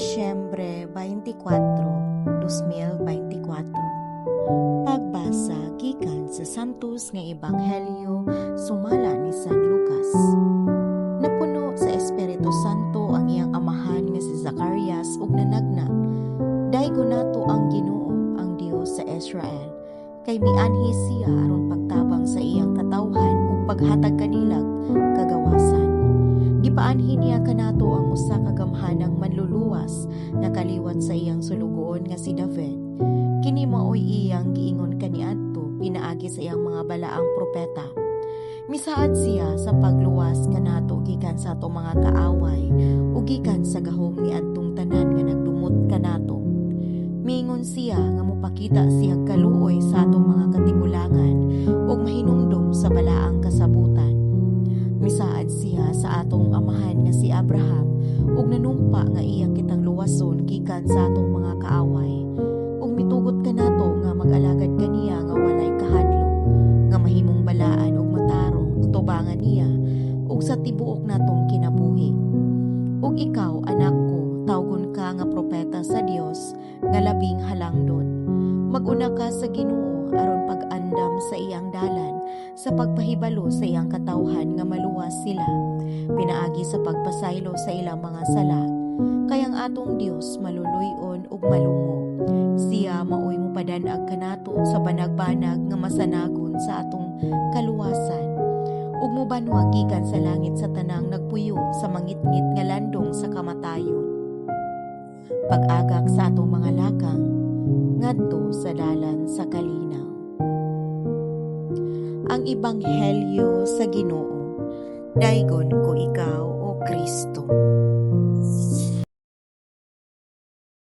Disyembre 24, 2024. Pagbasa gikan sa Santos nga Ebanghelyo sumala ni San Lucas. Napuno sa Espiritu Santo ang iyang amahan nga si Zacarias ug nanagna. Daygo nato ang Ginoo ang Dios sa Israel. Kay mianhi siya aron pagtabang sa iyang katawhan ug paghatag kanilag kagawasan. Gipaanhi niya kanato ang usa ka gamhanang manluluwas nga kaliwat sa iyang sulugoon nga si David. Kini maoy iyang giingon kaniadto pinaagi sa iyang mga balaang propeta. Misaad siya sa pagluwas kanato gikan sa atong mga kaaway ug gikan sa gahom ni adtong tanan nga nagdumot kanato. Miingon siya nga mopakita siya kaluoy sa atong mga katigulangan ug mahinumdom sa balaang kasabutan. Misaad siya sa atong amahan nga si Abraham ug nanumpa nga iya kitang luwason gikan sa atong mga kaaway ug mitugot kanato nga mag-alagad kaniya nga walay kahadlok nga mahimong balaan ug matarong tubangan niya ug sa tibuok natong kinabuhi. Ug ikaw, anak ko, tawgon ka nga propeta sa Dios nga labing halangdon. Mag-una ka sa Ginoo aron pag-andam sa iyang dalan sa pagpahibalo sa iyang katawhan nga maluwas sila pinaagi sa pagpasaylo sa ilang mga sala. Kay ang atong Dios maluluyon ug malungo. Siya maoy mo padanag kanato sa banag-banag nga masanagon sa atong kaluwasan. Ug mobanwa gikan sa langit sa tanang nagpuyo sa mangitngit nga landong sa kamatayon. Pag-agak sa atong mga lakang ngadto sa dalan sa kalinaw. Ang Ebanghelyo sa Ginoo. Daygon ko ikaw, O Kristo.